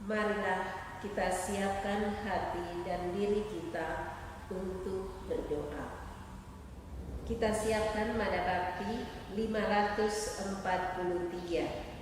Marilah kita siapkan hati dan diri kita untuk berdoa. Kita siapkan Mada Bakti 543.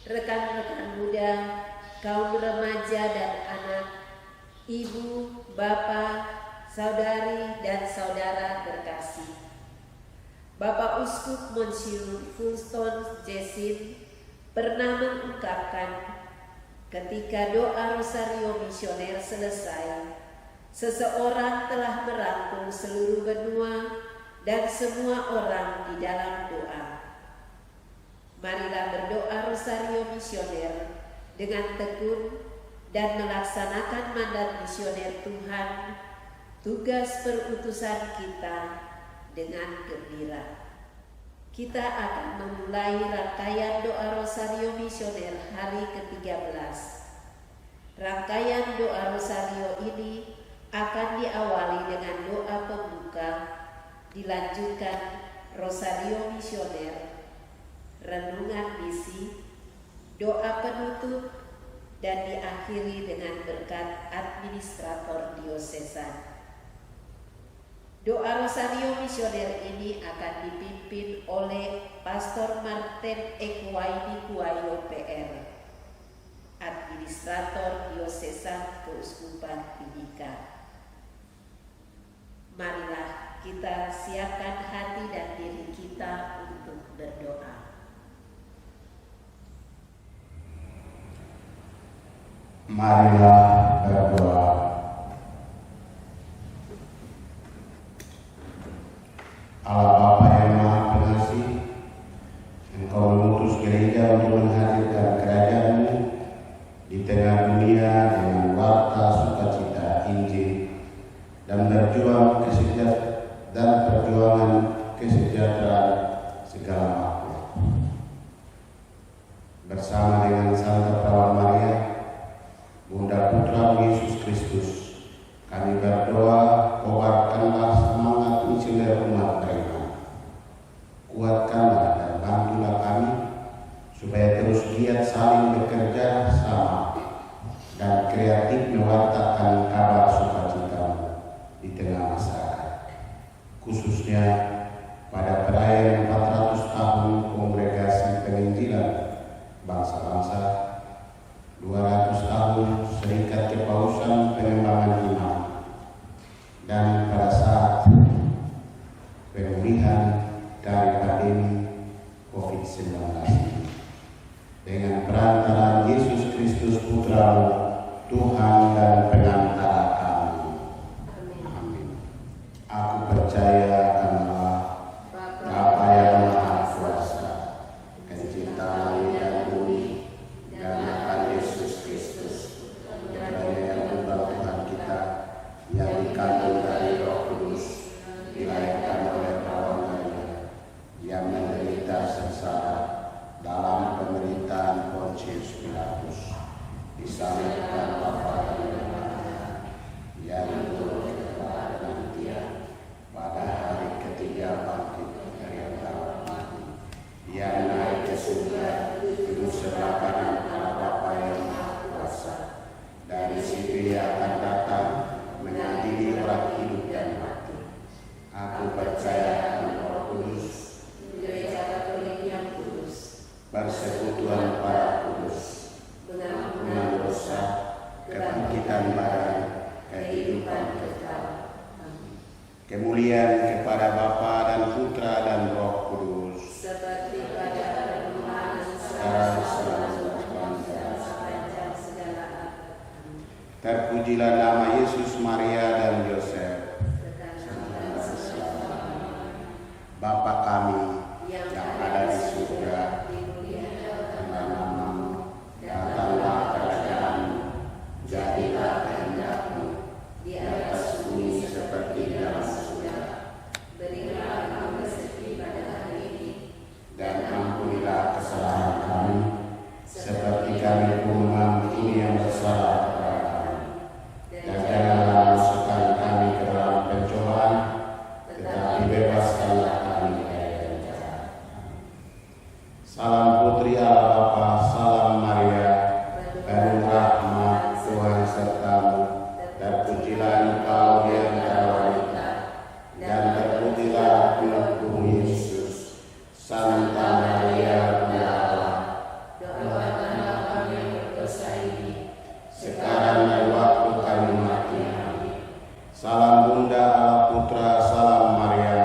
Rekan-rekan muda, kaum remaja dan anak, ibu, bapak, saudari dan saudara terkasih. Bapak Uskup Monsignor Funston Jessin pernah mengungkapkan, ketika doa Rosario Misioner selesai, seseorang telah merangkul seluruh benua dan semua orang di dalam doa. Marilah berdoa Rosario Misioner dengan tekun dan melaksanakan mandat misioner Tuhan, tugas perutusan kita dengan gembira. Kita akan memulai rangkaian doa Rosario Misioner hari ke-13. Rangkaian doa Rosario ini akan diawali dengan doa pembuka, dilanjutkan Rosario Misioner, renungan misi, doa penutup, dan diakhiri dengan berkat administrator diosesan. Doa Rosario Misioner ini akan dipimpin oleh Pastor Martin Ekwaini Kuayo PR, administrator diosesan Keuskupan Timika. Marilah kita siapkan hati dan diri kita untuk berdoa. Marilah berdoa. Allah Bapa yang Maha Pengasih, Engkau mengutus gereja untuk menghadirkan dunia dengan warta sukacita Injil dan perjuangan kesejahteraan segala makhluk. Bersama dengan Santa Perawan Maria, Bunda Putra Yesus Kristus, kami berdoa, kobarkanlah semangat misioner umat beriman. Kuatkanlah dan bantulah kami supaya terus giat saling bekerja sama dan kreatif mewartakan kabar sukacita di tengah masyarakat, khususnya pada perayaan 400 tahun Kongregasi Penginjilan Bangsa-Bangsa, 200 tahun Serikat Kepausan Pengembangan Iman, dan pada saat pemulihan dari pandemi COVID-19 dengan perantaraan Yesus Kristus Putra-Mu, Tuhan dan Pengantara kami. Amin. Aku percaya akan Allah, Bapa yang Maha Kuasa, Pencipta langit dan bumi, dan akan Yesus Kristus, Putra yang tunggal Tuhan kita, yang dikandung dari Roh Kudus, dilahirkan oleh Perawan Maria, yang menderita sengsara dalam pemerintahan Pontius Pilatus, disalibkan, wafat dan mati, yang turun ke tempat kematian, pada hari ketiga bangkit dari antara mati, yang naik ke surga, duduk sebelah kanan Allah Bapa yang Maha Kuasa. Dari situ Ia akan datang mengadili orang hidup dan mati. Aku percaya akan Roh Kudus, Gereja Katolik yang kudus, persekutuan para kudus, pengampunan dosa, kebangkitan badan, kehidupan kekal. Kemuliaan kepada Bapa dan Putra dan Roh Kudus, seperti pada permulaan sekarang selalu sepanjang sepanjang segala abad. Terpujilah nama Yesus, Maria dan Yosef. Bapa kami yang ada di surga, dimuliakanlah namamu, datanglah kerajaan-Mu, jadilah kehendak-Mu di atas bumi seperti dalam surga. Berilah kami rezeki pada hari ini, dan ampunilah kesalahan kami, seperti kami pun mengampuni yang bersalah kepada kami. Dan janganlah masukkan kami ke dalam pencobaan, tetapi bebaskanlah kami dari jahat. Salam Putri Allah Bapa, salam Maria, penuh rahmat, Tuhan sertamu. Terpujilah Engkau di antara wanita, dan terpujilah anakmu Yesus. Santa Maria, Bunda Allah, doakanlah kami yang berdosa ini, sekarang dan waktu kami mati. Amin. Salam Bunda Allah Putra, salam Maria,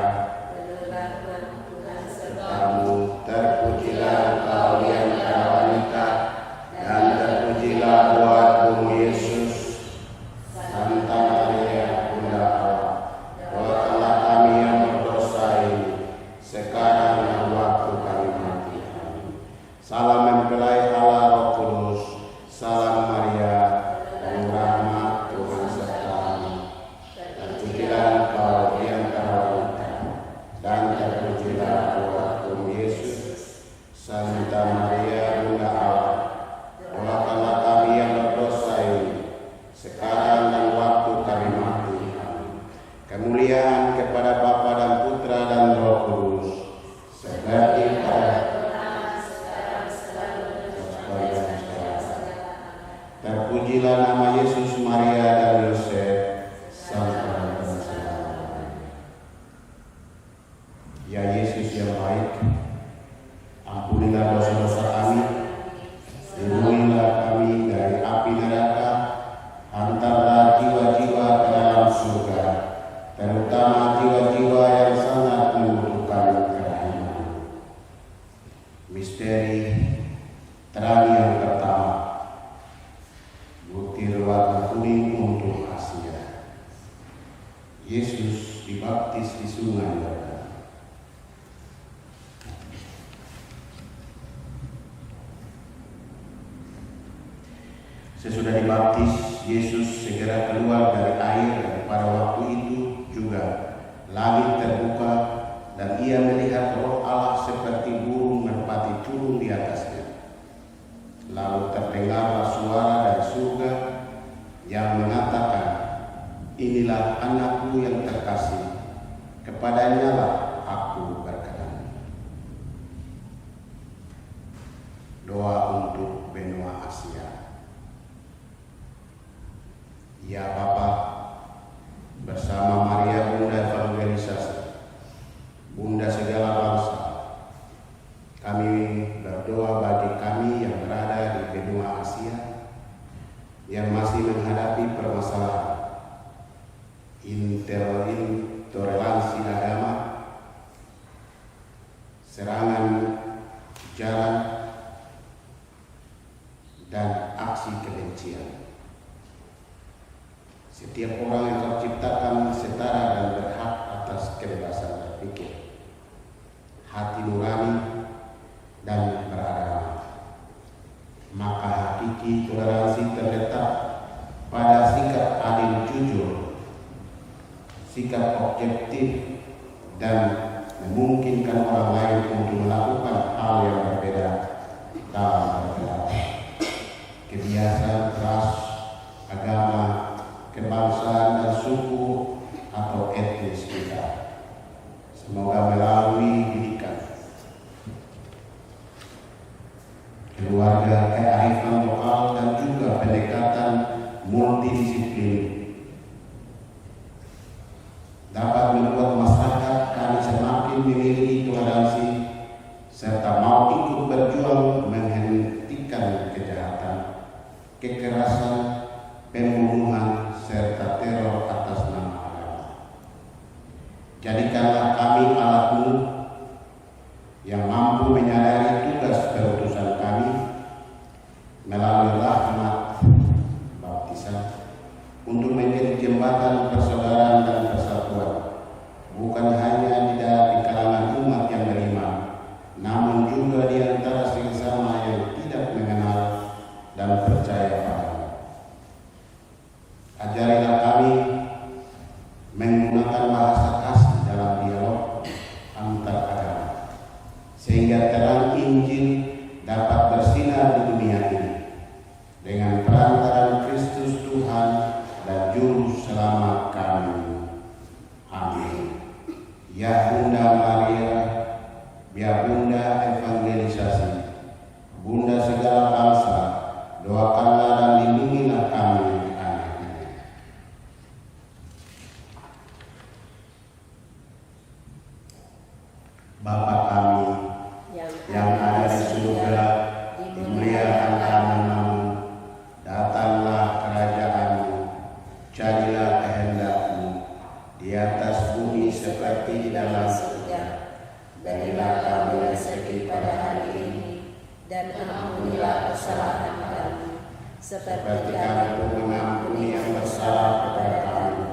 sertamu. Terpujilah Engkau di antara wanita, dan terpujilah buah-buahmu Yesus. Santa Maria, Bunda Allah, doakanlah kami yang berdosa ini, sekarang dan waktu kami mati. Amin. Salam mempelai Allah Roh Kudus, salam Maria, penuh rahmat, Tuhan sertamu. Terpujilah Engkau di antara wanita, dan terpujilah buah-buahmu Yesus. Santa Maria, Bunda Allah, doakanlah kami yang berdosa ini, sekarang dan waktu kami mati. Amin. Kemuliaan kepada Bapa dan Putra dan Roh Kudus, seperti pada sepanjang segala. Terpujilah nama Yesus, Maria dan Yosef, sampai dan selama-lamanya. Ya Yesus yang baik, ampunilah dosa-dosa kami, lindungilah kami dari api neraka, hantarlah jiwa-jiwa ke dalam surga, terutama jiwa-jiwa yang sangat membutuhkan kerahiman. Misteri terang yang pertama, butir warna kuning untuk Asia. Yesus dibaptis di Sungai Yordan. Sesudah dibaptis, Yesus segera keluar dari air, dan pada waktu itu juga langit terbuka dan ia melihat Roh Allah seperti burung merpati turun di atasnya. Lalu terdengarlah suara dari surga yang mengatakan, "Inilah anakku yang terkasih, kepadanya lah aku berkenan." Doa untuk benua Asia. Ya Bapa, bersama Maria Bunda Evangelisasi, Bunda segala bangsa, kami berdoa bagi kami yang berada di benua Asia yang masih menghadapi permasalahan intoleransi agama, serangan jalan, dan aksi kebencian. Setiap orang yang terciptakan setara dan berhak atas kebebasan berpikir, hati nurani, dan beragama. Maka hakiki toleransi terletak pada sikap adil jujur, sikap objektif, dan memungkinkan orang lain untuk melakukan hal yang berbeda dalam berbeda. Kebiasaan ras, agama, kebangsaan, dan suku atau etnis kita. Semoga melalui didikan, keluarga, kearifan lokal, dan juga pendekatan multidisiplin dapat membuat masyarakat kami semakin memiliki toleransi serta mau ikut berjuang menghentikan kejahatan, kekerasan, pembunuhan, serta teror atas nama agama. Jadikanlah kami alat-Mu yang mampu menyadari tugas perutusan kami melalui rahmat baptisan untuk menjadi jembatan persaudaraan dan persatuan, bukan hanya di kalangan umat yang beriman, namun juga di antara sesama yang tidak mengenal dan percaya pada. Ajarilah kami menggunakan bahasa kasih dalam dialog antar agama, sehingga terang Injil dapat bersinar di dunia ini dengan perantaraan Kristus Tuhan dan Juru Selamat kami. Amin. Ya Bunda Maria, ya Bunda Evangelisasi, Bunda segala bangsa, doakanlah dan lindungilah kami. Bapa kami yang ada di surga, dimuliakan nama-Mu, datanglah kerajaan-Mu, jadilah kehendak-Mu di atas bumi seperti di dalam surga. Berilah kami rezeki pada hari ini, dan ampunilah kesalahan kami, seperti kami pun mengampuni yang bersalah kepada kami.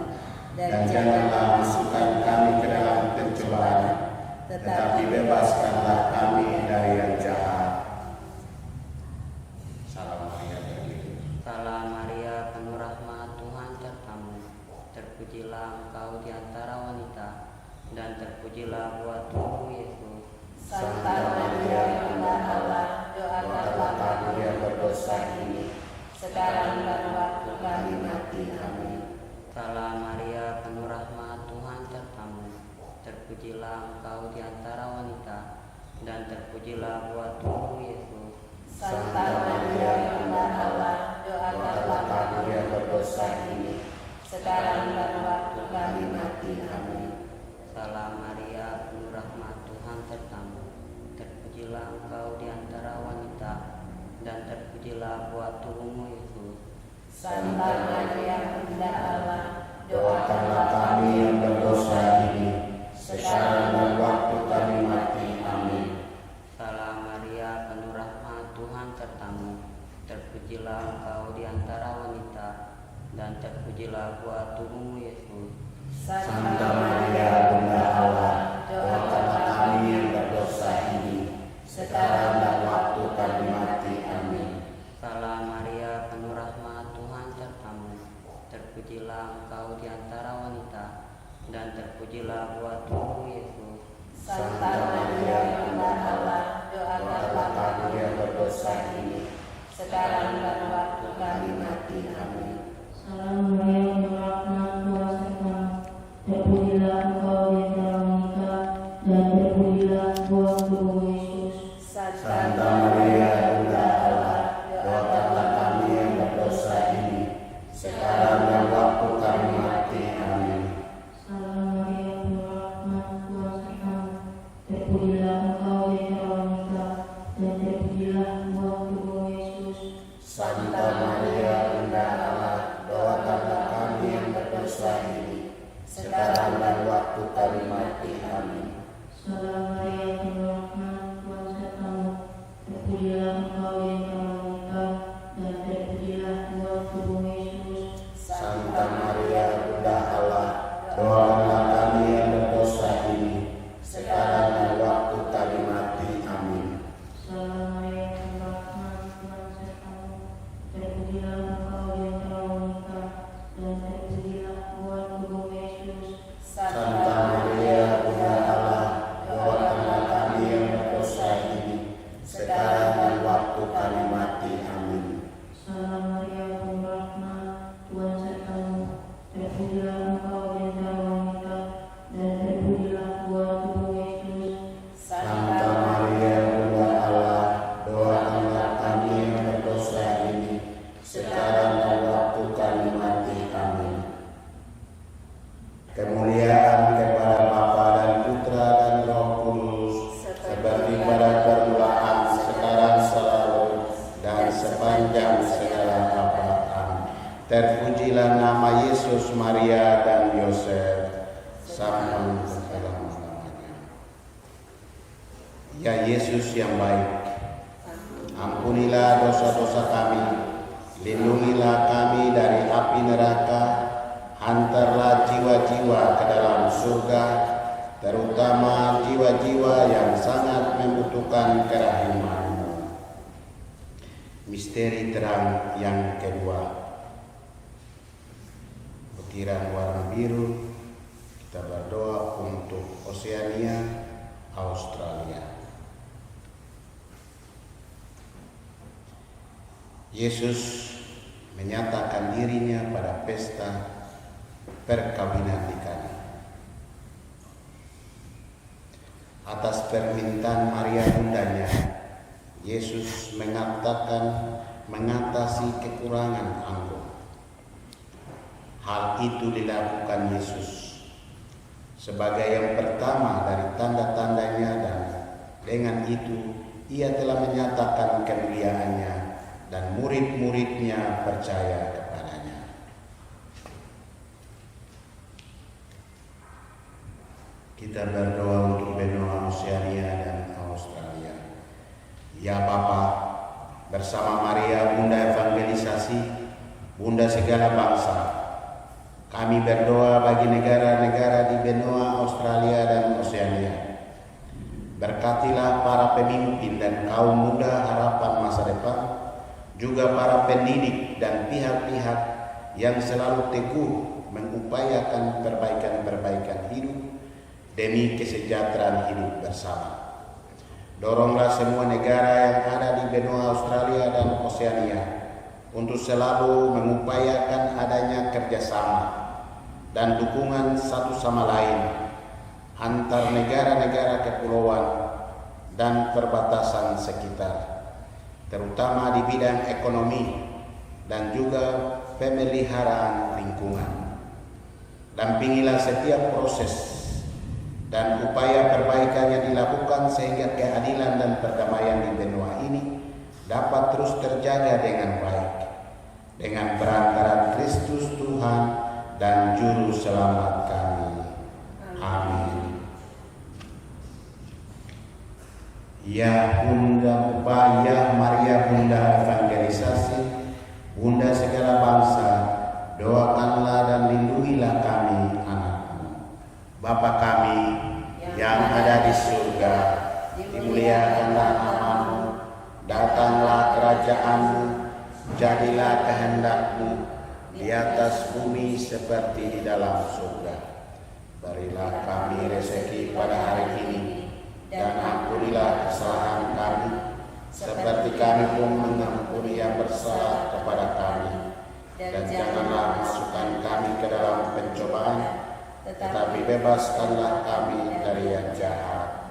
Dan janganlah masukkan kami ke dalam pencobaan, tetapi bebaskanlah kami dari yang jahat. Salam Maria bagi. Salam Maria, penuh rahmat, Tuhan sertamu. Terpujilah engkau di antara wanita, dan terpujilah buah tubuh Yesus. Santa Maria, Bunda Allah, doakanlah kami yang berdosa ini, sekarang dan waktu kami mati. Amin. Salam Maria, penuh rahmat, Tuhan sertamu. Terpujilah engkau di antara wanita, dan terpujilah buah tubuh Yesus. Santa Maria, Bunda Allah, doakanlah kami yang berdosa ini, sekarang dan waktu kami mati. Amin. Salam Maria, penuh rahmat, Tuhan sertamu. Terpujilah engkau di antara wanita, dan terpujilah buah tubuhmu Yesus. Santa Maria, Bunda Allah, Doakanlah kami yang berdosa ini, sekarang dan waktu kami mati. Amin. Salam Maria, penuh rahmat, Tuhan sertamu. Terpujilah engkau di antara wanita, dan terpujilah buah tubuhmu Yesus. Santa Maria, Bunda Allah, doakanlah kami yang berdosa ini, sekarang dan waktu kami mati. Amin. Salam Maria, penuh rahmat, Tuhan terpujilah Engkau di antara wanita, dan terpujilah buah tubuh Yesus. Santa Maria Bunda Allah, doakanlah kami yang berdosa ini, sekarang dan waktu kami mati. Amin. Salam Maria, penuh rahmat, Tuhan sertamu. Terpujilah engkau di antara wanita, dan terpujilah buah tubuh Yesus. Santa Maria Bunda Allah, doakanlah kami yang berdosa ini, sekarang dan waktu kami mati. Amin. Salam Maria, penuh rahmat, Tuhan sertamu. Terpujilah engkau di antara wanita, dan terpujilah buah tubuh Yesus. Santa Maria Bunda Allah, doakanlah kami yang berdosa ini, sekarang dan waktu kami mati. Amin. Salam Maria, penuh rahmat, Tuhan sertamu. Terpujilah engkau di antara wanita, dan terpujilah buah tubuh Yesus. Santa Maria Bunda Allah, doakanlah kami yang berdosa ini, sekarang dan waktu kami mati. Amin. Salam Maria, penuh rahmat, Tuhan sertamu. Terpujilah engkau di antara wanita, dan terpujilah buah tubuh Yesus. Santa Maria Bunda Allah, doakanlah kami yang berdosa ini, sekarang dan waktu kami mati. Amin. Salam Maria, penuh rahmat, Tuhan sertamu. Terpujilah engkau di antara wanita, dan terpujilah buah tubuh Yesus. Santa Maria Bunda Allah, doakanlah kami yang berdosa ini, sekarang dan waktu kami mati. Amin. Kemuliaan kepada Bapa dan Putra dan Roh Kudus, seperti pada permulaan, sekarang, selalu, dan sepanjang segala abad. Amin. Terpujilah nama Yesus, Maria, dan Yosef, sampai selama-lamanya. Ya Yesus yang baik, ampunilah dosa-dosa kami, lindungilah kami dari api neraka, hantarlah jiwa-jiwa ke dalam surga, terutama jiwa-jiwa yang sangat membutuhkan kerahiman-Mu. Misteri terang yang kedua, butiran warna biru. Kita berdoa untuk Oseania, Australia. Yesus menyatakan dirinya pada pesta perkawinan di Kana. Atas permintaan Maria bundanya, Yesus mengatakan mengatasi kekurangan anggur. Hal itu dilakukan Yesus sebagai yang pertama dari tanda-tandanya, dan dengan itu ia telah menyatakan kemuliaannya, dan murid-muridnya percaya kepadanya. Kita berdoa untuk benua Oseania dan Australia. Ya Bapa, bersama Maria Bunda Evangelisasi, Bunda segala bangsa, kami berdoa bagi negara-negara di benua Australia dan Oseania. Berkatilah para pemimpin dan kaum muda harapan masa depan, juga para pendidik dan pihak-pihak yang selalu teguh mengupayakan perbaikan-perbaikan hidup demi kesejahteraan hidup bersama. Doronglah semua negara yang ada di benua Australia dan Oseania untuk selalu mengupayakan adanya kerjasama dan dukungan satu sama lain antar negara-negara kepulauan dan perbatasan sekitar, terutama di bidang ekonomi dan juga pemeliharaan lingkungan. Dampingilah setiap proses dan upaya perbaikan yang dilakukan sehingga keadilan dan perdamaian di benua ini dapat terus terjaga dengan baik, dengan perantaraan Kristus Tuhan dan Juru Selamat kami. Amin. Ya Bunda Upaya Maria Bunda Evangelisasi, Bunda segala bangsa, doakanlah dan lindungilah kami anak-Mu. Bapa kami yang ada di surga, dimuliakanlah nama-Mu, datanglah kerajaan-Mu, jadilah kehendak-Mu di atas bumi bumi seperti di dalam surga. Berilah kami rezeki pada hari ini, dan ampunilah kesalahan kami, seperti kami pun mengampuni yang bersalah kepada kami. Dan janganlah masukkan kami ke dalam pencobaan, tetapi bebaskanlah kami dari yang jahat.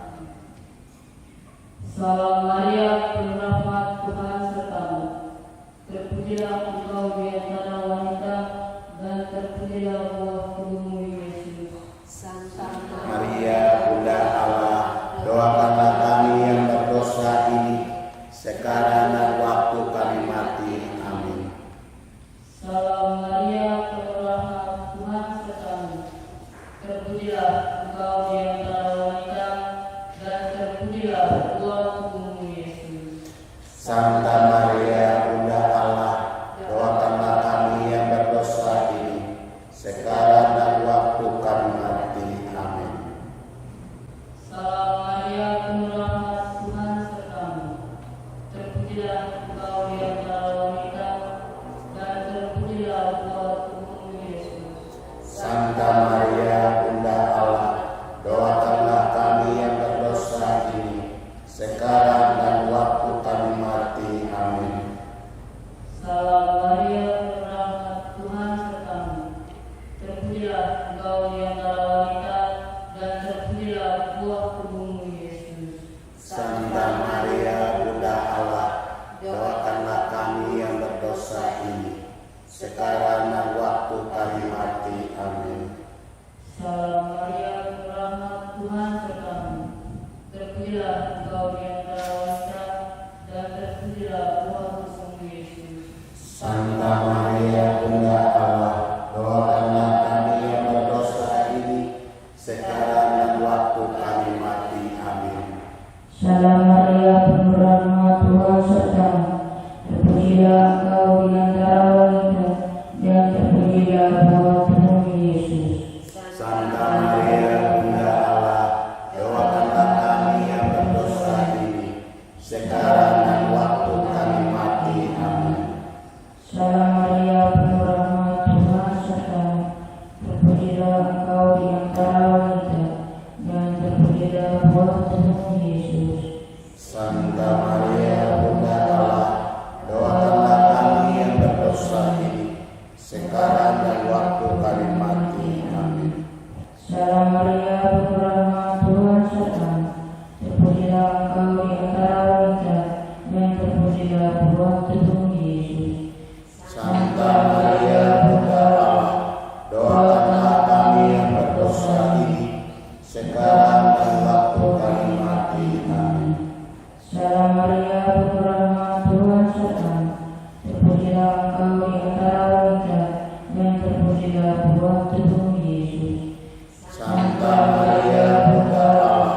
Salam Maria, penuh rahmat, Tuhan sertamu. Terpujilah engkau di antara wanita, dan terpujilah buah tubuhmu Yesus. Santa Maria, Bunda Allah, doakanlah kami yang berdosa ini, sekarang dan waktu kami mati. Amin. Salam Maria, penuh rahmat, Tuhan sertamu. Terpujilah engkau di antara wanita, dan terpujilah buah tubuhmu Yesus. Santa Maria, Bunda Allah, doakanlah kami yang berdosa ini, sekarang dan waktu kami mati. Amin. Salam Maria, penuh rahmat, Tuhan sertamu. Terpujilah engkau di antara wanita, dan terpujilah buah tubuhmu Yesus. Santa Maria, Bunda Allah, doakanlah kami yang berdosa ini, sekarang dan waktu kami mati. Amin. Salam Maria, penuh rahmat, Tuhan sertamu. Terpujilah engkau di antara wanita, dan terpujilah buah tubuhmu Yesus. Santa Maria, Bunda Allah, doakanlah kami yang berdosa ini, sekarang dan waktu kami mati. Amin. Salam Maria, penuh rahmat, Tuhan sertamu. Terpujilah engkau di antara wanita, dan terpujilah buah tubuhmu Yesus. Santa Maria, Bunda Allah, doakanlah kami yang berdosa ini, sekarang dan waktu kami mati. Amin. Salam Maria, penuh rahmat, Tuhan sertamu. Terpujilah engkau di antara wanita, dan terpujilah buah tubuhmu Yesus. Santa Maria, Bunda Allah, doakanlah kami yang berdosa ini, sekarang dan waktu kami mati. Amin. Salam Maria, penuh rahmat, Tuhan sertamu. Terpujilah engkau di antara wanita, dan terpujilah buah tubuhmu Yesus. Santa Maria, Bunda Allah, doakanlah kami yang berdosa ini, sekarang dan waktu kami mati. Amin. Salam Maria, penuh rahmat, Tuhan sertamu. Terpujilah engkau di antara wanita, dan terpujilah buah tubuhmu Yesus. Santa Maria, Bunda Allah, doakanlah kami yang berdosa ini, sekarang dan waktu kami mati. Amin. Salam Maria, penuh rahmat, Tuhan sertamu. Terpujilah engkau di antara wanita, dan terpujilah buah tubuhmu Yesus. Santa Maria, Bunda Allah,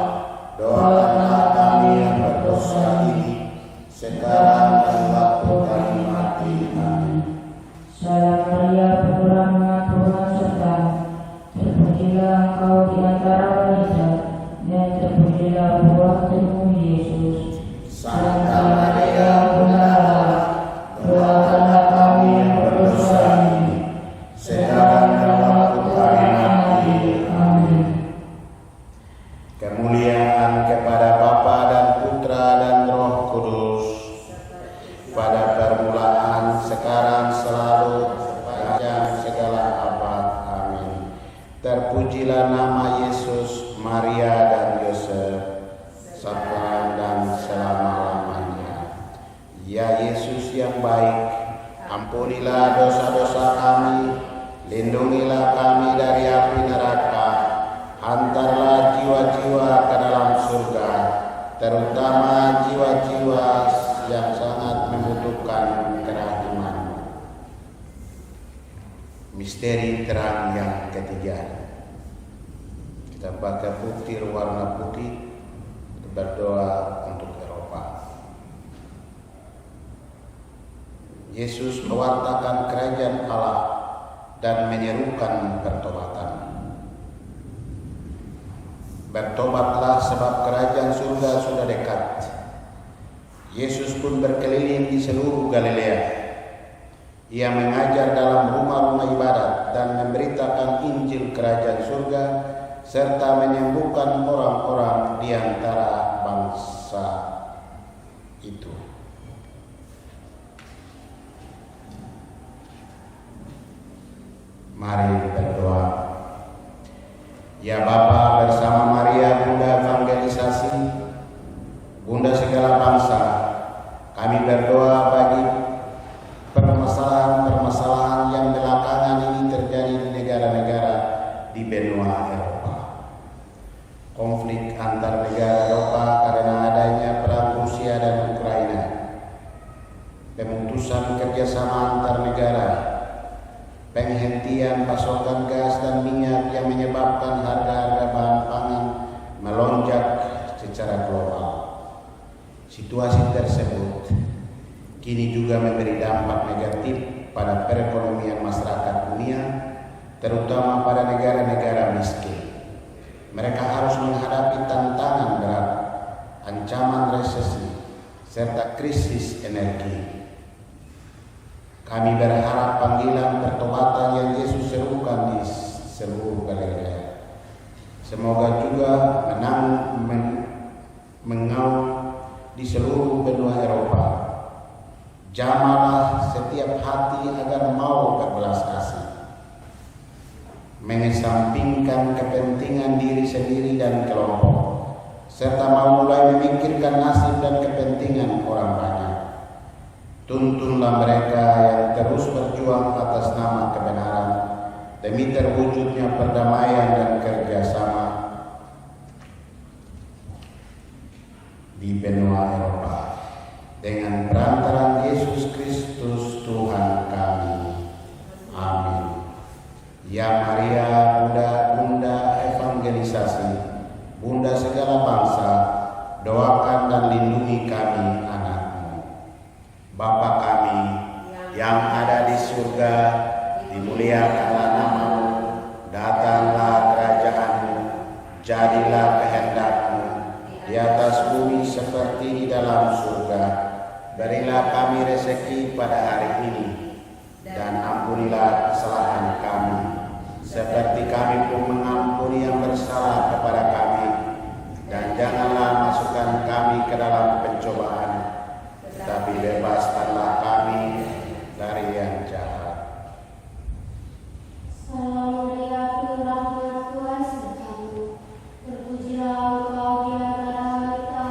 doakanlah kami yang berdosa ini, sekarang dan waktu kami mati. Amin. Salam Maria, penuh rahmat, Tuhan sertamu. Terpujilah engkau di antara wanita, dan terpujilah buah tubuhmu Yesus. Santa Maria, Bunda Allah, doakanlah kami yang berdosa ini, sekarang dan waktu kami mati. Amin. Kemuliaan kepada Bapa dan Putra dan Roh Kudus, pada permulaan, sekarang, selalu, sepanjang segala abad. Amin. Terpujilah nama Yesus, Maria dan Yosef, sekarang dan selama-lamanya. Ya Yesus yang baik, ampunilah dosa-dosa kami, lindungilah kami dari api neraka, hantarlah jiwa-jiwa ke dalam surga, terutama jiwa-jiwa yang sangat membutuhkan kerahiman. Misteri terang yang ketiga, kita pakai butir warna putih, berdoa untuk Eropa. Yesus mewartakan kerajaan Allah dan menyerukan pertobatan. Bertobatlah sebab kerajaan surga sudah dekat. Yesus pun berkeliling di seluruh Galilea. Ia mengajar dalam rumah-rumah ibadat dan serta menyembuhkan orang-orang di antara bangsa itu. Mari berdoa. Ya Bapa, bersama Maria Bunda Evangelisasi, Bunda segala bangsa, kami berdoa bagi permasalahan-permasalahan yang belakangan ini terjadi di negara-negara di benua Eropa. Konflik antar negara Eropa karena adanya perang Rusia dan Ukraina. Pemutusan kerjasama antar negara, penghentian pasokan gas dan minyak yang menyebabkan harga-harga bahan pangan melonjak secara global. Situasi tersebut kini juga memberi dampak negatif pada perekonomian masyarakat dunia, terutama pada negara-negara miskin. Mereka harus menghadapi tantangan berat, ancaman resesi, serta krisis energi. Kami berharap panggilan pertobatan yang Yesus serukan di seluruh Galilea semoga juga mengaum di seluruh benua Eropa. Jamahlah setiap hati agar mau berbelas kasih, mengesampingkan kepentingan diri sendiri dan kelompok, serta mau mulai memikirkan nasib dan kepentingan orang banyak. Tuntunlah mereka yang terus berjuang atas nama kebenaran demi terwujudnya perdamaian dan kerjasama di benua Eropa dengan perantaraan Yesus Kristus Tuhan kami. Amin. Ya Maria, Bunda Evangelisasi, Bunda segala bangsa, doakan dan lindungi kami anak-Mu. Bapa kami yang ada di surga, dimuliakanlah nama-Mu, datanglah kerajaan-Mu, jadilah kehendak-Mu di atas bumi seperti di dalam surga. Berilah kami rezeki pada hari ini, dan ampunilah kesalahan kami, seperti kami pun mengampuni yang bersalah kepada kami. Dan janganlah masukkan kami ke dalam pencobaan, tetapi bebaskanlah kami dari yang jahat. Salam Maria, penuh rahmat, Tuhan sertamu. Terpujilah Engkau di antara wanita,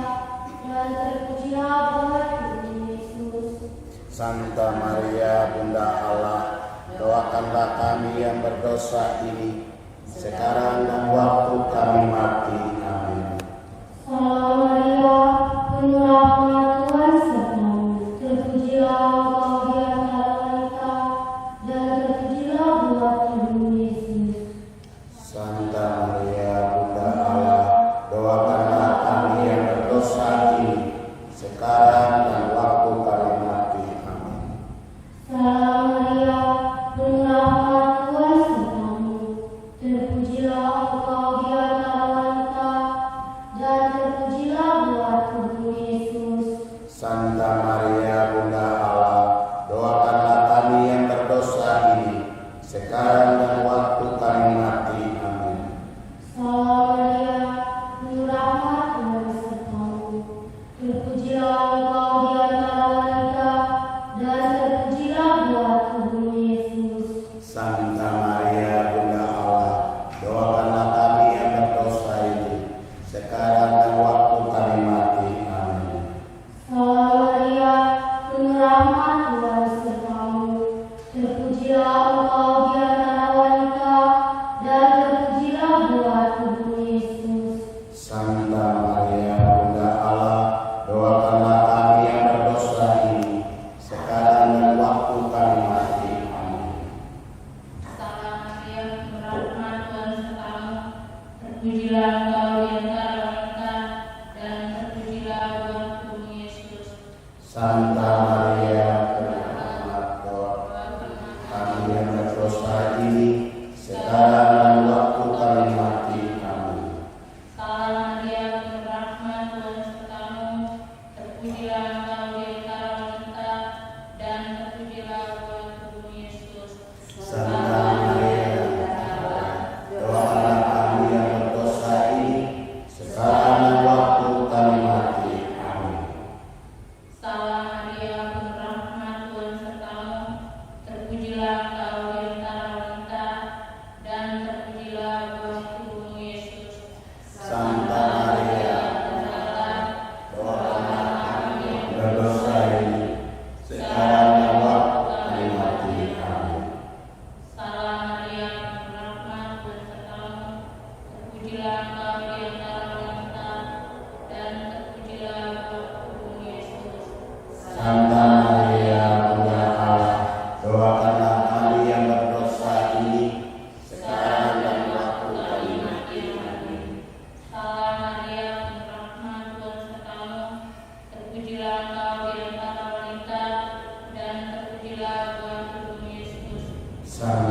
dan terpujilah buah tubuh Yesus. Santa Maria, Bunda Allah, doakanlah kami yang berdosa ini, sekarang dan waktu kami mati. Amin. Salam Maria, penuh rahmat, Tuhan sertamu. Terpujilah Engkau di antara wanita, dan terpujilah buah tubuh Yesus. Santa Maria, Bunda Allah, doakanlah kami yang berdosa ini, sekarang dan waktu kami mati. Amin. Salam Maria, penuh rahmat, Tuhan sertamu. Terpujilah Engkau di antara wanita, dan terpujilah buah tubuh Yesus. Santa Maria, Bunda Allah, doakanlah kami yang berdosa ini, sekarang dan waktu kami mati. Amin. Salam Maria, penuh rahmat, Tuhan sertamu. Terpujilah Engkau di antara wanita, dan terpujilah buah tubuh Yesus. Santa Maria, Bunda Allah, doakanlah kami yang berdosa ini, sekarang dan waktu kami mati. Amin. Salam Maria, penuh rahmat, Tuhan sertamu. Terpujilah Engkau di antara wanita, dan terpujilah buah tubuh Yesus. Santa Maria, Bunda Allah, doakanlah kami yang berdosa ini, sekarang dan waktu kami mati. Amin. Salam Maria, penuh rahmat, Tuhan sertamu. Terpujilah Engkau di antara wanita, dan terpujilah buah tubuh Yesus. Santa Maria, penuh rahmat, doakanlah kami yang berdosa ini, sekarang dan waktu kami mati. Amin. Salam Maria, penuh rahmat, Tuhan sertamu. Terpujilah Engkau di antara wanita, dan terpujilah buah tubuh Yesus. Santa Maria, doakanlah kami yang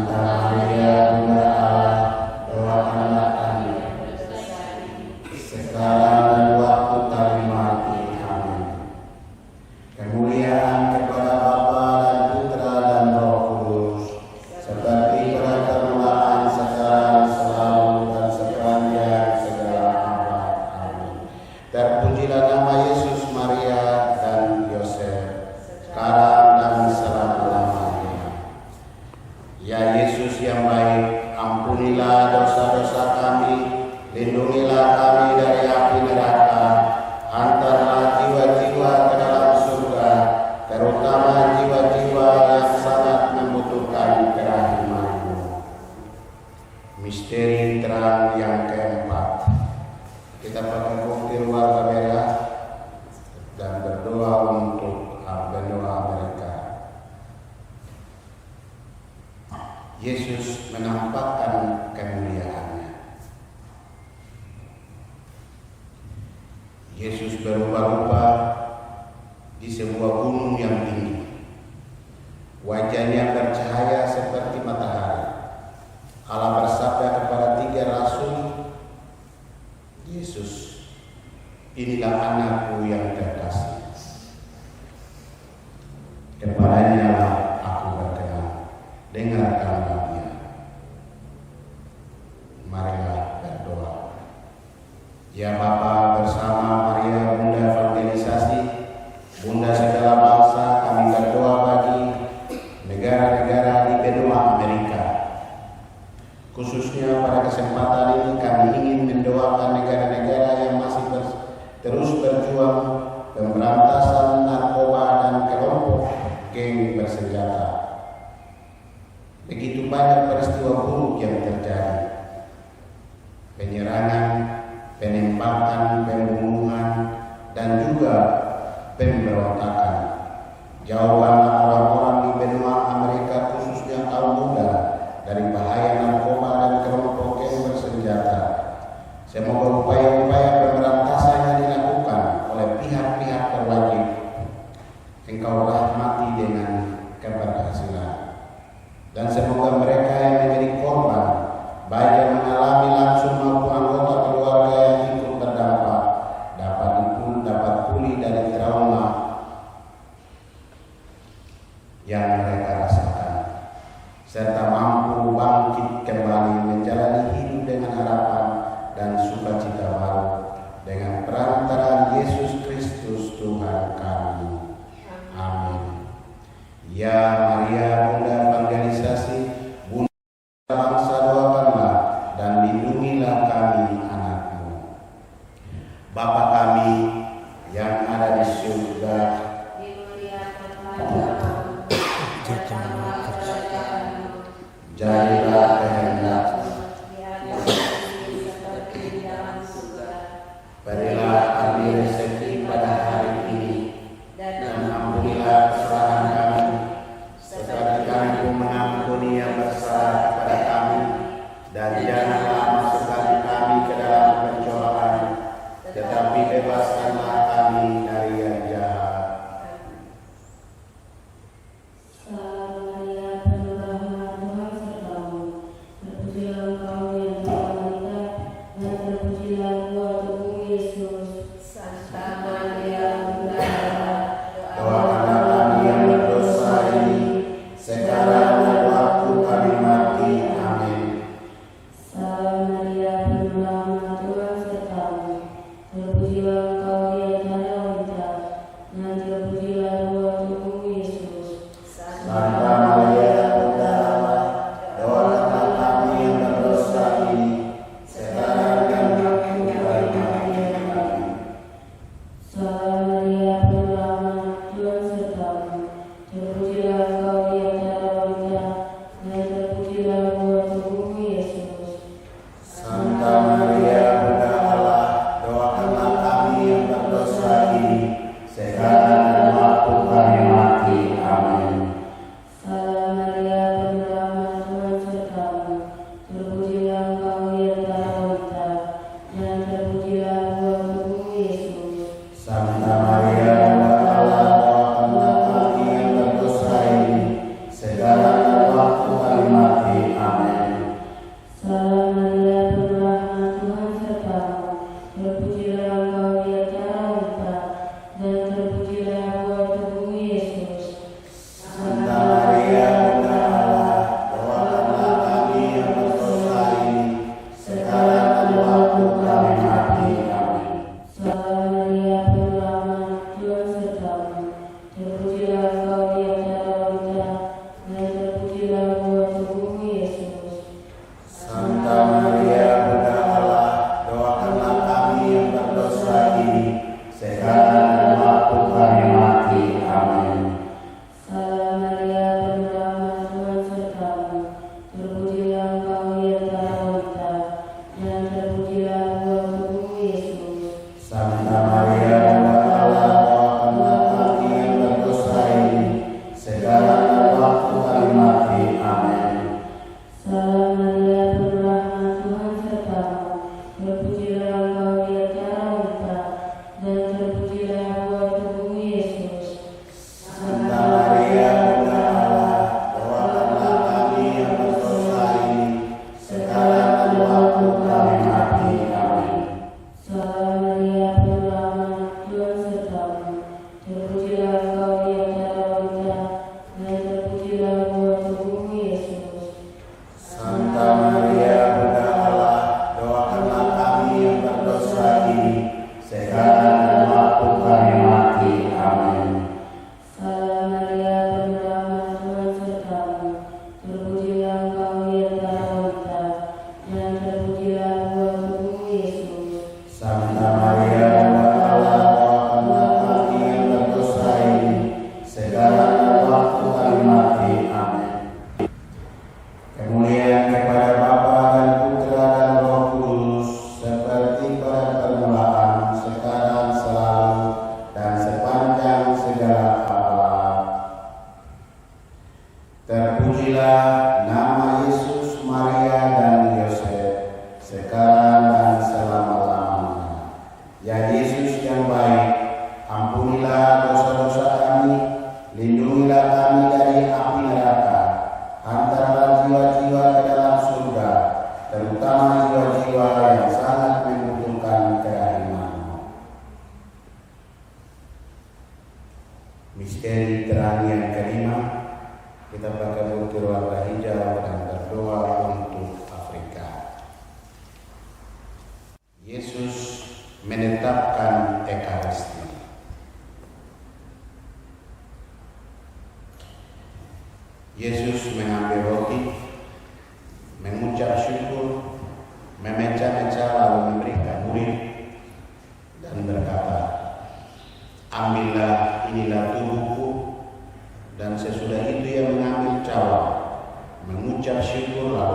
Santa Maria Bunda Allah, doakanlah kami sekarang dan waktu kami mati. Amin. Kemuliaan kepada Bapa dan Putra dan Roh Kudus, seperti pada permulaan, sekarang, selalu, dan sepanjang segala abad. Amin. Terpujilah nama Yesus, Maria, dan Yosef, sekarang dan selama-lamanya. Ya Yesus yang baik, ampunilah dosa-dosa kami, lindungilah kami dari api neraka, hantarlah jiwa-jiwa ke dalam surga, terutama jiwa-jiwa yang sangat membutuhkan kerahiman-Mu. Misteri terang yang keempat. Kita pakai bukti warna merah dan berdoa untuk benua mereka. Yesus menampakkan kemuliaannya. Yesus berubah-ubah di sebuah gunung yang tinggi. Wajahnya bercahaya seperti matahari. Allah bersabda kepada 3 rasul, Yesus, inilah anakku yang terkasih. Kepadanya lah aku berkenan. Dengarkanlah dia. Marilah berdoa. Ya Bapa, bersama Maria Bunda Evangelisasi, Bunda segala bangsa, kami berdoa bagi negara-negara di benua Amerika. Khususnya pada kesempatan ini kami ingin mendoakan negara-negara yang masih terus berjuang pemberantasan narkoba dan kelompok geng bersenjata. Begitu banyak peristiwa buruk yang terjadi. Penyerangan, penembakan, pembunuhan, dan juga pemberontakan. Jauhkanlah orang-orang di benua Amerika, khususnya kaum muda, dari bahaya narkoba dan kelompok geng bersenjata. Semoga upaya-upaya pemberantasan yang dilakukan oleh pihak-pihak berwajib Engkau rahmati dengan keberhasilan. Dan semoga mereka yang menjadi korban, baik yang mengalami langsung maupun anggota keluarga yang ikut terdampak, dapat pulih dari trauma yang mereka rasakan, serta mampu bangkit kembali menjalani hidup dengan harapan dan sukacita baru dengan perantaraan Yesus Kristus Tuhan kami. Amin. Ya Maria Bunda Evangelisasi, Bunda bangsa, doakanlah dan lindungilah kami anak-Mu. Bapa kami yang ada di surga, jadilah kehendak-Mu. Berilah kami rezeki pada hari ini, dan ampunilah kesalahan kami, seperti kami pun mengampuni yang bersalah kepada kami, dan janganlah masukkan kami ke dalam pencobaan, tetapi bebaskanlah kami dari yang jahat. Salam Maria, penuh rahmat, Tuhan sertamu.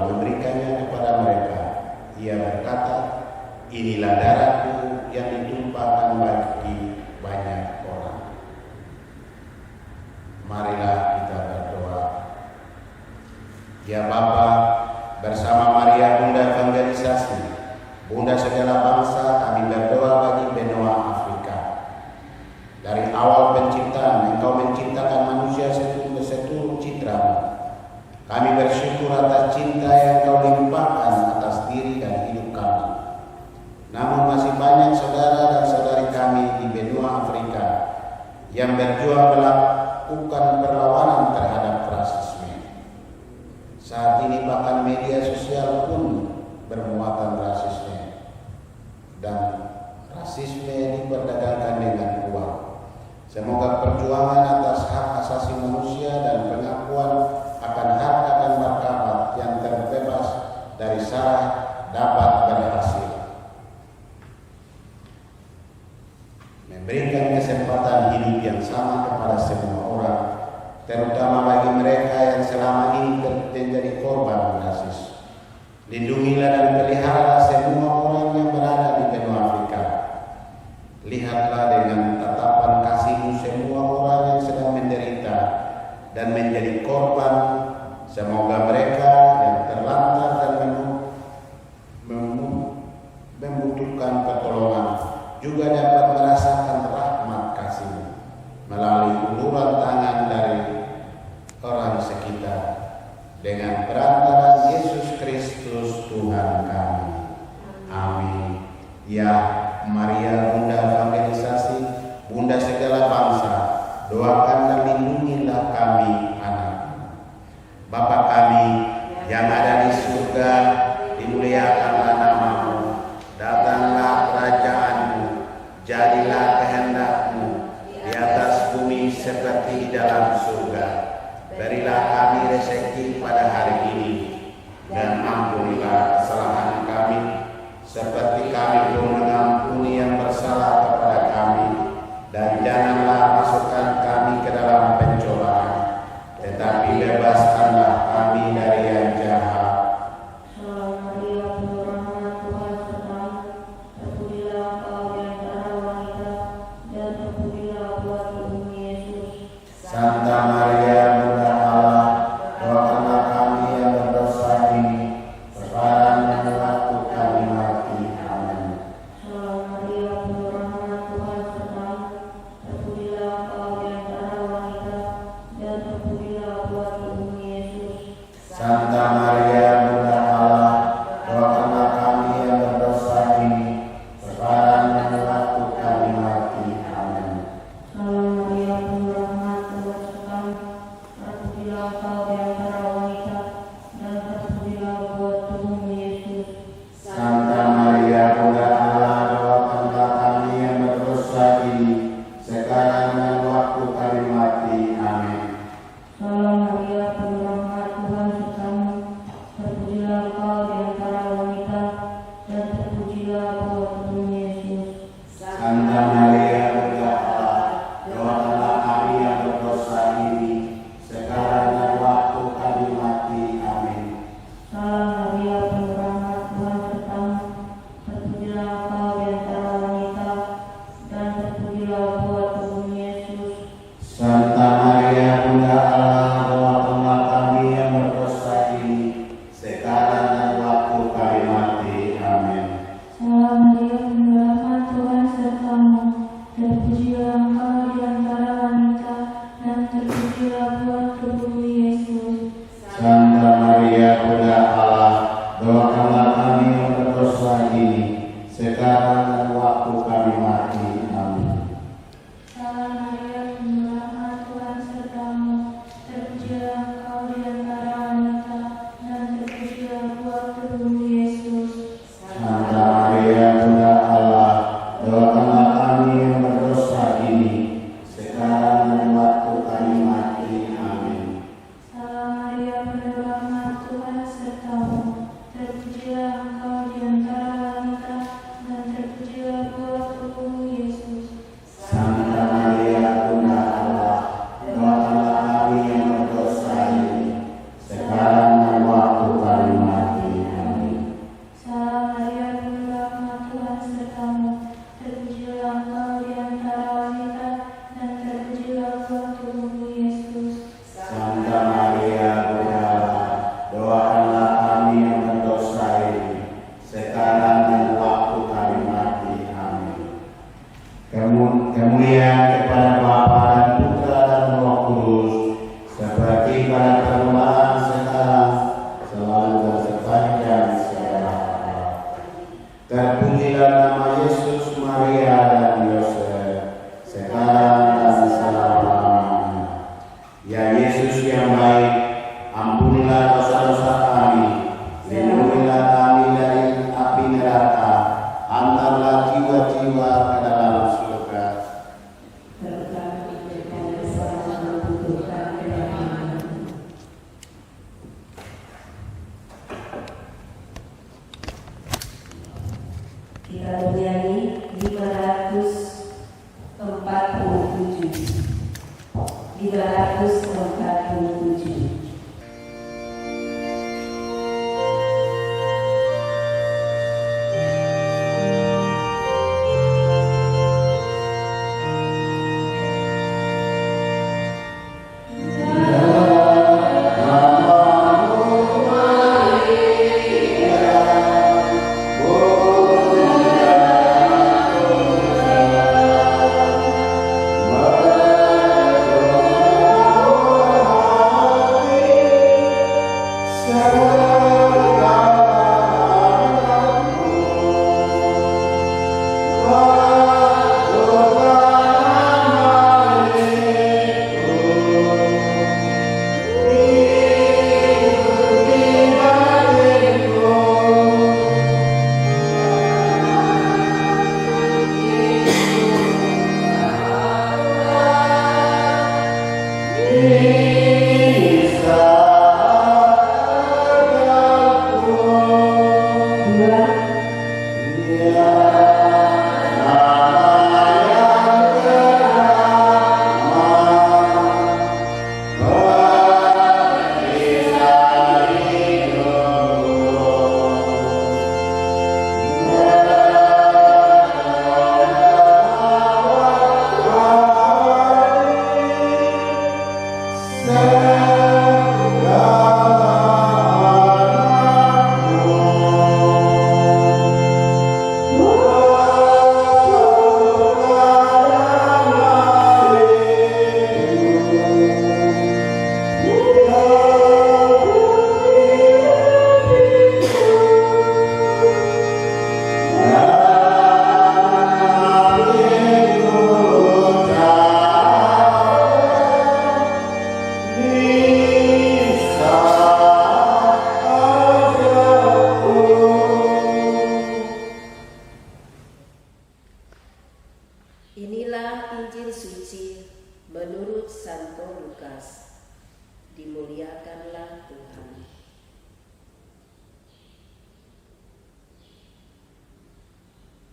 lalu memberikannya kepada mereka. Ia berkata, inilah darahku yang ditumpahkan bagi banyak orang. Marilah kita berdoa. Ya Bapa, bersama Maria Bunda Evangelisasi, Bunda segala bangsa, kami berdoa bagi benua Afrika. Dari awal penciptaan, Engkau menciptakan manusia seturut citramu. Kami bersyukur atas cinta yang Kau limpahkan atas diri dan hidup kami. Namun masih banyak saudara dan saudari kami di benua Afrika yang berjuang melakukan perlawanan terhadap rasisme. Saat ini bahkan media sosial pun bermuatan rasisme, dan rasisme diperdagangkan dengan uang. Semoga perjuangan atas hak asasi manusia dan pengakuan akan hak dan martabat yang terbebas dari sara dapat berhasil. Memberikan kesempatan hidup yang sama kepada semua orang, terutama bagi mereka yang selama ini menjadi korban rasis. Lindungilah dan pelihara semua orang yang berada di benua Afrika. Lihatlah dengan tatapan kasih-Mu semua orang yang sedang menderita dan menjadi korban. Semoga mereka yang terlantar dan membutuhkan pertolongan juga dapat merasakan rahmat kasih-Mu melalui uluran tangan dari orang sekitar dengan perantaraan Yesus Kristus Tuhan kami. Amin. Ya Maria Bunda Evangelisasi, Bunda segala bangsa, doakan dan lindungilah kami anak-Mu. Bapa kami yang ada di surga, dimuliakanlah nama-Mu, datanglah kerajaan-Mu, jadilah kehendak-Mu di atas bumi seperti di dalam surga. Berilah kami rezeki pada hari ini, dan ampunilah kesalahan kami, seperti kami pun mengampuni yang bersalah kepada kami. Dan janganlah masukkan kami ke dalam pencobaan, tetapi bebaskanlah kami dari yang jahat. Salam Maria, penuh rahmat, Tuhan sertamu. Terpujilah Engkau di antara wanita, dan terpujilah buah tubuhmu Yesus. Santa Maria Bunda Allah, doakanlah kami yang berdosa ini, sekarang dan waktu kami mati. Amin. Salam Maria, penuh rahmat, Tuhan sertamu. Terpujilah Engkau di antara wanita, dan terpujilah buah tubuhmu Yesus. Santa Maria Bunda Allah, doakanlah kami yang berdosa ini, sekarang dan waktu kami mati. Amin. Salam Maria, penuh rahmat, Tuhan sertamu. Terpujilah Engkau di antara wanita, dan terpujilah buah tubuhmu Yesus. Santa Maria Bunda Allah, doakanlah kami yang berdosa ini, sekarang dan waktu kami mati. Amin. Salam Maria, penuh rahmat, Tuhan sertamu. Terpujilah Engkau di antara wanita, dan terpujilah buah tubuhmu Yesus. Santa Maria Bunda Allah, doakanlah kami yang berdosa ini, sekarang dan waktu kami mati. Amin. Salam Maria, penuh rahmat, Tuhan sertamu. Terpujilah Engkau di antara wanita, dan terpujilah buah tubuhmu Yesus. Santa Maria Bunda Allah, doakanlah kami yang berdosa ini, sekarang dan waktu kami mati. Amin. Salam Maria, penuh rahmat, Tuhan sertamu. Terpujilah Engkau di antara wanita, dan terpujilah buah tubuhmu Yesus. Santa Maria Bunda Allah, doakanlah kami yang berdosa ini, sekarang dan waktu kami mati. Amin. Salam Maria, penuh rahmat, Tuhan sertamu. Terpujilah Engkau di antara wanita, dan terpujilah buah tubuhmu Yesus. Santa Maria Bunda Allah, doakanlah kami yang berdosa ini, sekarang dan waktu kami mati. Amin. Salam Maria, penuh rahmat, Tuhan sertamu. Terpujilah Engkau di antara wanita, dan terpujilah buah tubuhmu Yesus. Santa Maria Bunda Allah, doakanlah kami yang berdosa ini, sekarang dan waktu kami mati.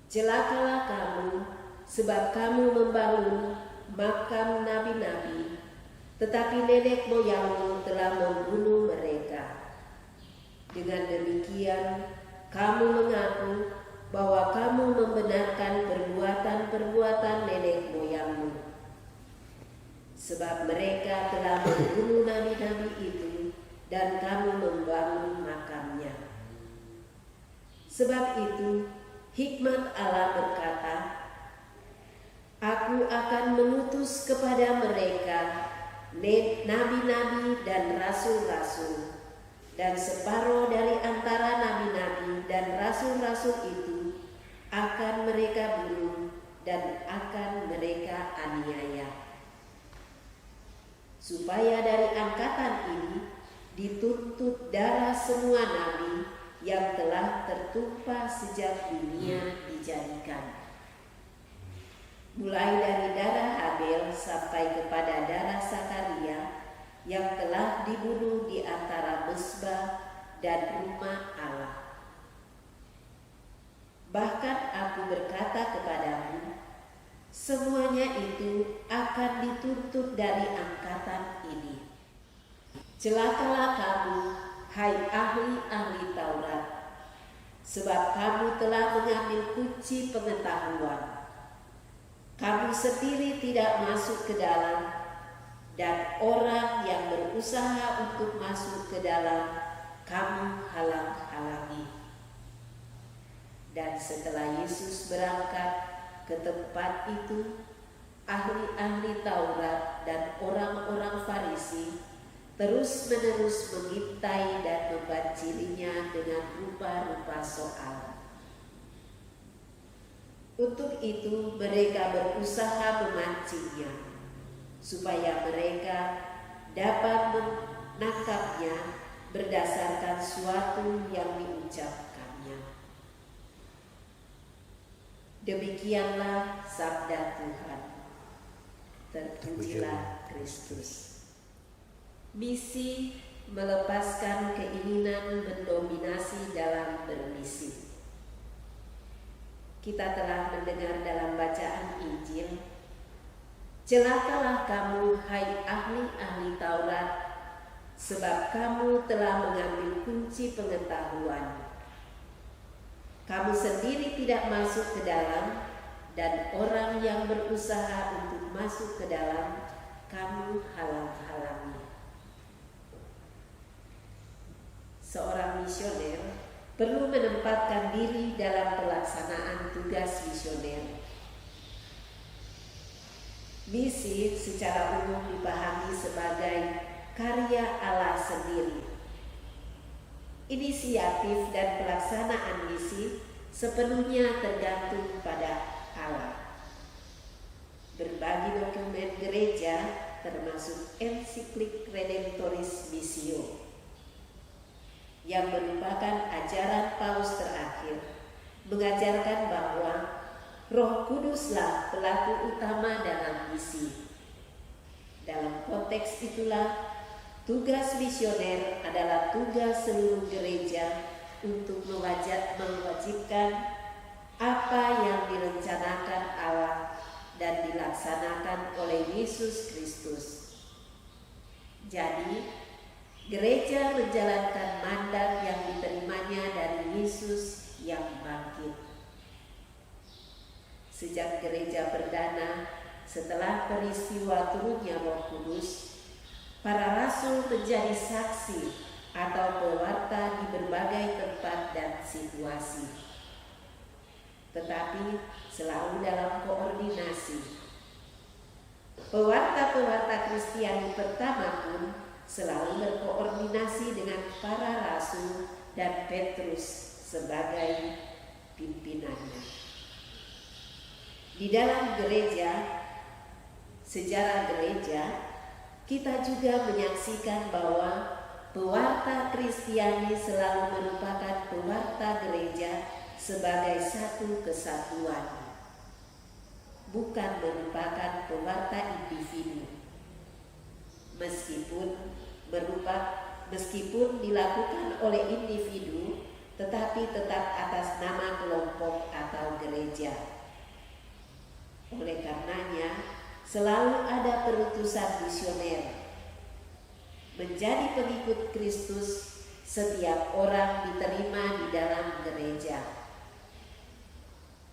Celakalah kamu, sebab kamu membangun makam nabi-nabi, tetapi nenek moyangmu telah membunuh mereka. Dengan demikian, kamu mengaku bahwa kamu membenarkan perbuatan-perbuatan nenek moyangmu. Sebab mereka telah membunuh nabi-nabi itu dan kamu membangun makamnya. Sebab itu, hikmat Allah berkata, Aku akan mengutus kepada mereka nabi-nabi dan rasul-rasul, dan separuh dari antara nabi-nabi dan rasul-rasul itu akan mereka bunuh dan akan mereka aniaya. Supaya dari angkatan ini dituntut darah semua nabi yang telah tertumpah sejak dunia dijadikan. Mulai dari darah Habel sampai kepada darah Sakaria yang telah dibunuh di antara mezbah dan rumah Allah. Bahkan aku berkata kepadamu, semuanya itu akan dituntut dari angkatan ini. Celakalah kamu, hai ahli-ahli Taurat, sebab kamu telah mengambil kunci pengetahuan. Kamu sendiri tidak masuk ke dalam, dan orang yang berusaha untuk masuk ke dalam, kamu halang-halangi. Dan setelah Yesus berangkat ke tempat itu, ahli-ahli Taurat dan orang-orang Farisi terus-menerus mengintai dan membanjirinya dengan rupa-rupa soal. Untuk itu mereka berusaha memancingnya, supaya mereka dapat menangkapnya berdasarkan suatu yang diucapkannya. Demikianlah sabda Tuhan. Terpujilah Kristus. Misi melepaskan keinginan mendominasi dalam bermisi. Kita telah mendengar dalam bacaan Injil, celakalah kamu hai ahli-ahli Taurat, sebab kamu telah mengambil kunci pengetahuan. Kamu sendiri tidak masuk ke dalam, dan orang yang berusaha untuk masuk ke dalam, kamu halang-halangi. Seorang misioner perlu menempatkan diri dalam pelaksanaan tugas misioner. Misi secara umum dipahami sebagai karya Allah sendiri. Inisiatif dan pelaksanaan misi sepenuhnya tergantung pada Allah. Berbagai dokumen gereja termasuk ensiklik Redemptoris Missio yang merupakan ajaran Paus terakhir, mengajarkan bahwa Roh Kuduslah pelaku utama dalam misi. Dalam konteks itulah, tugas misioner adalah tugas seluruh gereja untuk mewajibkan apa yang direncanakan Allah dan dilaksanakan oleh Yesus Kristus. Jadi, gereja menjalankan mandat yang diterimanya dari Yesus yang bangkit. Sejak gereja perdana, setelah peristiwa turunnya Roh Kudus, para rasul menjadi saksi atau pewarta di berbagai tempat dan situasi. Tetapi selalu dalam koordinasi. Pewarta-pewarta Kristiani pertama pun selalu berkoordinasi dengan para rasul dan Petrus sebagai pimpinannya. Di dalam gereja, sejarah gereja, kita juga menyaksikan bahwa pewarta Kristiani selalu merupakan pewarta gereja sebagai satu kesatuan, bukan merupakan pewarta individu. Meskipun dilakukan oleh individu, tetapi tetapi tetap atas nama kelompok atau gereja. Oleh karenanya, selalu ada perutusan misioner. Menjadi pengikut Kristus, setiap orang diterima di dalam gereja.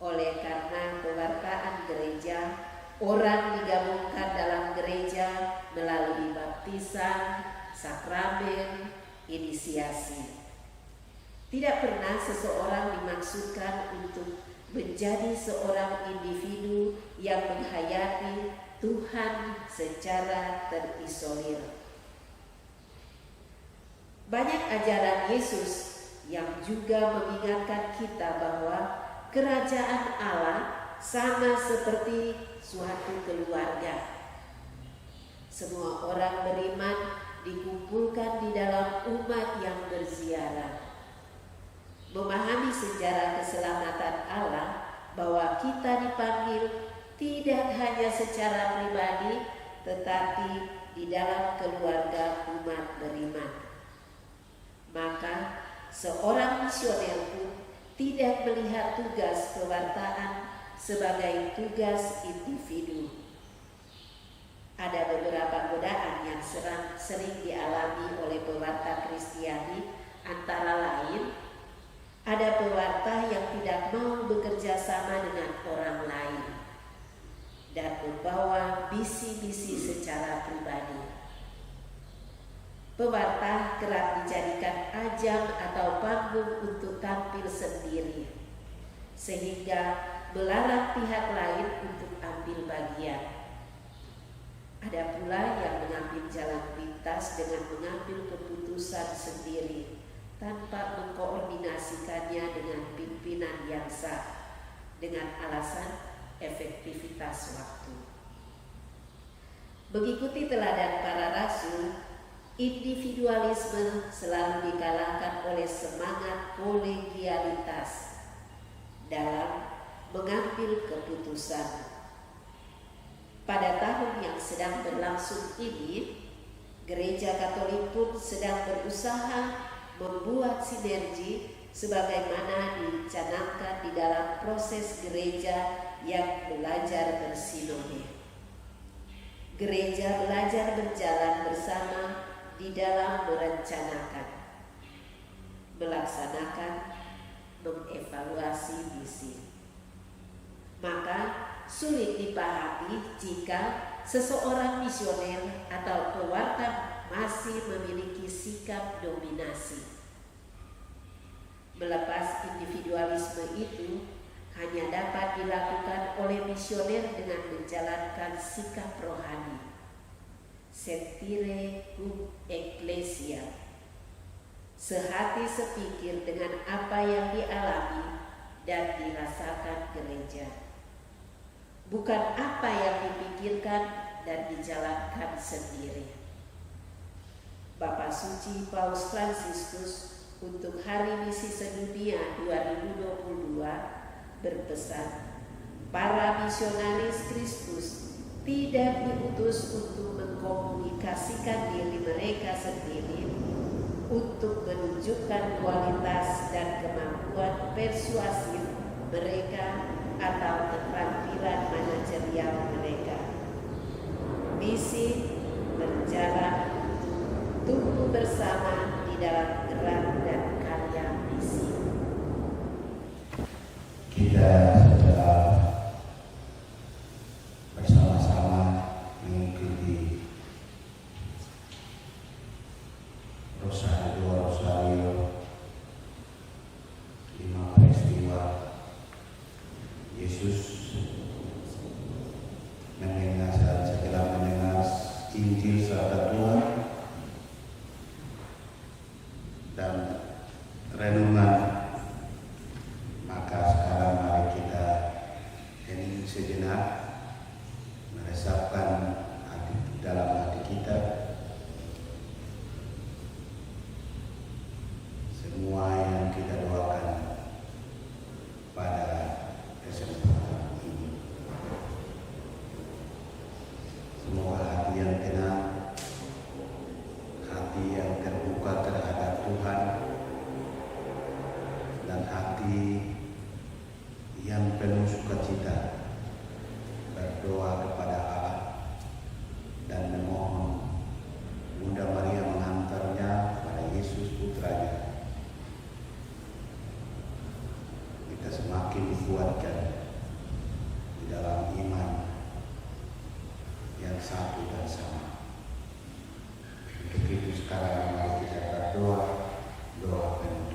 Oleh karena pewartaan gereja, orang digabungkan dalam gereja melalui baptisan, sakramen, inisiasi. Tidak pernah seseorang dimaksudkan untuk menjadi seorang individu yang menghayati Tuhan secara terisolir. Banyak ajaran Yesus yang juga mengingatkan kita bahwa kerajaan Allah sama seperti suatu keluarga. Semua orang beriman dikumpulkan di dalam umat yang berziarah. Memahami sejarah keselamatan Allah bahwa kita dipanggil tidak hanya secara pribadi, tetapi di dalam keluarga umat beriman. Maka seorang misioner pun tidak melihat tugas pewartaan sebagai tugas individu. Ada beberapa godaan yang sering dialami oleh pewarta Kristiani, antara lain ada pewarta yang tidak mau bekerja sama dengan orang lain dan membawa misi-misi secara pribadi. Pewarta kerap dijadikan ajang atau panggung untuk tampil sendiri, sehingga melarang pihak lain untuk ambil bagian. Ada pula yang mengambil jalan pintas dengan mengambil keputusan sendiri tanpa mengkoordinasikannya dengan pimpinan yang sah dengan alasan efektivitas waktu. Mengikuti teladan para rasul, individualisme selalu dikalahkan oleh semangat kolegialitas dalam mengambil keputusan. Pada tahun yang sedang berlangsung ini, Gereja Katolik pun sedang berusaha membuat sinergi sebagaimana dicanangkan di dalam proses gereja yang belajar bersinode. Gereja belajar berjalan bersama di dalam merencanakan, melaksanakan, mengevaluasi misi. Maka sulit dipahami jika seseorang misioner atau pewarta masih memiliki sikap dominasi. Melepas individualisme itu hanya dapat dilakukan oleh misioner dengan menjalankan sikap rohani. Sentire cum ecclesia, sehati sepikir dengan apa yang dialami dan dirasakan gereja, bukan apa yang dipikirkan dan dijalankan sendiri. Bapak Suci Paus Fransiskus untuk Hari Misi Sedunia 2022 berpesan, para misionaris Kristus tidak diutus untuk mengkomunikasikan diri mereka sendiri, untuk menunjukkan kualitas dan kemampuan persuasif mereka atau keterampilan manajerial mereka. Misi berjalan tumbuh bersama di dalam gerak dan karya misi. Kita bersama-sama mengikuti Rosario 5 peristiwa Yesus setelah mendengar Injil sabda Tuhan dan renungan, maka sekarang mari kita hati yang penuh sukacita berdoa kepada Allah dan memohon Bunda Maria mengantarnya kepada Yesus putranya. Kita semakin dikuatkan di dalam iman yang satu dan sama. Untuk itu sekarang mari kita berdoa doa penutup.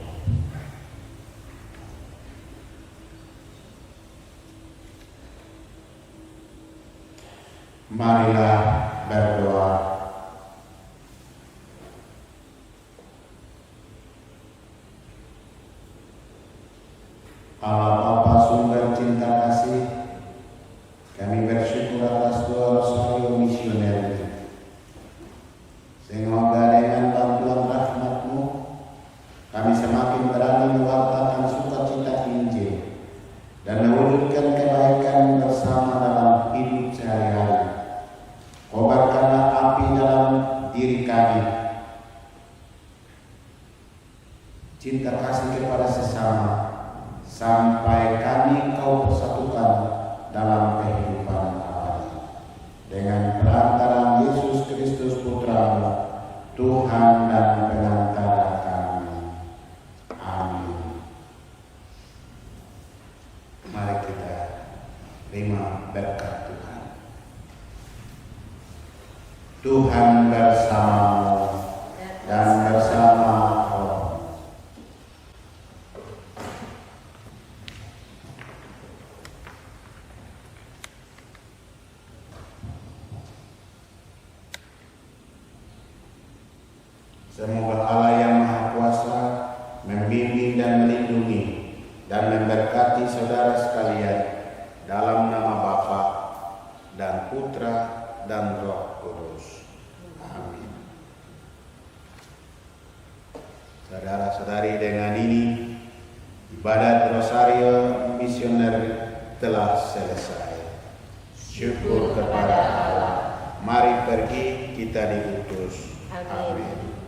Marilah berdoa. Allah Bapa sumber cinta kasih, kami bersyukur atas doa rosario misioner ini. Semoga dengan bantuan rahmat-Mu kami semakin berani mewartakan sukacita Injil dan mewujudkan kebaikan bersama dalam hidup sehari-hari. Kobarkanlah api dalam diri kami, cinta kasih kepada sesama, sampai kami Kau persatukan dalam kehidupan abadi. Dengan perantaraan Yesus Kristus Putra-Mu, Tuhan dan pengantara kami. Amin. Mari kita terima berkat Tuhan. Tuhan bersamamu dan bersama rohmu. Semoga Allah yang Maha Kuasa membimbing dan melindungi dan memberkati saudara sekalian dalam nama Bapa dan Putra dan Roh Kudus. Amin. Saudara-saudari, dengan ini ibadat Rosario Misioner telah selesai. Syukur kepada Allah. Mari pergi, kita diutus. Amin.